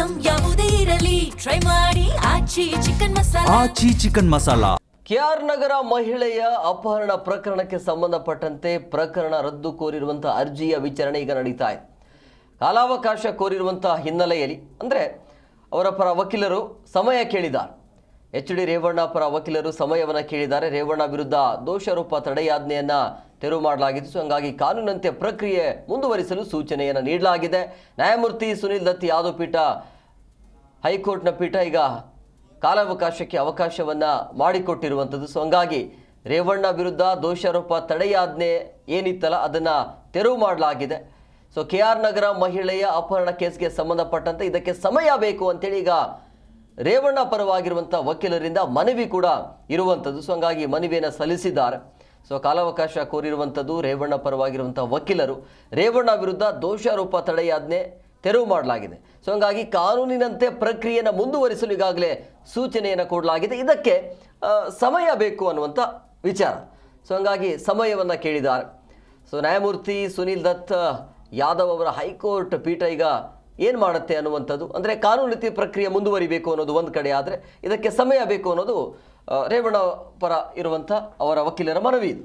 Item ಯಾವುದೇ ಇರಲಿ try ಮಾಡಿ ಆಚಿ ಚಿಕನ್ ಮಸಾಲಾ. ಆಚಿ ಚಿಕನ್ ಮಸಾಲಾ. ಕೆಆರ್ ನಗರ ಮಹಿಳೆಯ ಅಪಹರಣ ಪ್ರಕರಣಕ್ಕೆ ಸಂಬಂಧಪಟ್ಟಂತೆ ಪ್ರಕರಣ ರದ್ದು ಕೋರಿರುವಂತಹ ಅರ್ಜಿಯ ವಿಚಾರಣೆ ಈಗ ನಡೀತಾ ಇದೆ. ಕಾಲಾವಕಾಶ ಕೋರಿರುವಂತಹ ಹಿನ್ನೆಲೆಯಲ್ಲಿ ಅಂದರೆ ಅವರ ಪರ ವಕೀಲರು ಸಮಯ ಕೇಳಿದ್ದಾರೆ. ಎಚ್.ಡಿ. ರೇವಣ್ಣ ಪರ ವಕೀಲರು ಸಮಯವನ್ನು ಕೇಳಿದ್ದಾರೆ. ರೇವಣ್ಣ ವಿರುದ್ಧ ದೋಷಾರೋಪ ತಡೆಯಾಜ್ಞೆಯನ್ನು ತೆರವು ಮಾಡಲಾಗಿತ್ತು. ಸೊ ಹಂಗಾಗಿ ಕಾನೂನಂತೆ ಪ್ರಕ್ರಿಯೆ ಮುಂದುವರಿಸಲು ಸೂಚನೆಯನ್ನು ನೀಡಲಾಗಿದೆ. ನ್ಯಾಯಮೂರ್ತಿ ಸುನಿಲ್ ದತ್ ಯಾದವ್ ಪೀಠ, ಹೈಕೋರ್ಟ್ನ ಪೀಠ ಈಗ ಕಾಲಾವಕಾಶಕ್ಕೆ ಅವಕಾಶವನ್ನು ಮಾಡಿಕೊಟ್ಟಿರುವಂಥದ್ದು. ಸೊ ಹಂಗಾಗಿ ರೇವಣ್ಣ ವಿರುದ್ಧ ದೋಷಾರೋಪ ತಡೆಯಾಜ್ಞೆ ಏನಿತ್ತಲ್ಲ ಅದನ್ನು ತೆರವು ಮಾಡಲಾಗಿದೆ. ಸೊ ಕೆಆರ್ ನಗರ ಮಹಿಳೆಯ ಅಪಹರಣ ಕೇಸ್ಗೆ ಸಂಬಂಧಪಟ್ಟಂತೆ ಇದಕ್ಕೆ ಸಮಯ ಬೇಕು ಅಂತೇಳಿ ಈಗ ರೇವಣ್ಣ ಪರವಾಗಿರುವಂಥ ವಕೀಲರಿಂದ ಮನವಿ ಕೂಡ ಇರುವಂಥದ್ದು. ಸೊ ಹಂಗಾಗಿ ಮನವಿಯನ್ನು ಸಲ್ಲಿಸಿದ್ದಾರೆ. ಸೊ ಕಾಲಾವಕಾಶ ಕೋರಿರುವಂಥದ್ದು ರೇವಣ್ಣ ಪರವಾಗಿರುವಂಥ ವಕೀಲರು. ರೇವಣ್ಣ ವಿರುದ್ಧ ದೋಷಾರೋಪ ತಡೆಯಾಜ್ಞೆ ತೆರವು ಮಾಡಲಾಗಿದೆ. ಸೊ ಹಂಗಾಗಿ ಕಾನೂನಿನಂತೆ ಪ್ರಕ್ರಿಯೆಯನ್ನು ಮುಂದುವರಿಸಲು ಈಗಾಗಲೇ ಸೂಚನೆಯನ್ನು ಕೊಡಲಾಗಿದೆ. ಇದಕ್ಕೆ ಸಮಯ ಬೇಕು ಅನ್ನುವಂಥ ವಿಚಾರ. ಸೊ ಹಂಗಾಗಿ ಸಮಯವನ್ನು ಕೇಳಿದ್ದಾರೆ. ಸೊ ನ್ಯಾಯಮೂರ್ತಿ ಸುನಿಲ್ ದತ್ ಯಾದವ್ ಅವರ ಹೈಕೋರ್ಟ್ ಪೀಠ ಈಗ ಏನು ಮಾಡುತ್ತೆ ಅನ್ನುವಂಥದ್ದು, ಅಂದರೆ ಕಾನೂನು ರೀತಿ ಪ್ರಕ್ರಿಯೆ ಮುಂದುವರಿಬೇಕು ಅನ್ನೋದು ಒಂದು ಕಡೆ ಆದರೆ ಇದಕ್ಕೆ ಸಮಯ ಬೇಕು ಅನ್ನೋದು ರೇವಣ್ಣ ಪರ ಇರುವಂಥ ಅವರ ವಕೀಲರ ಮನವಿ ಇದು.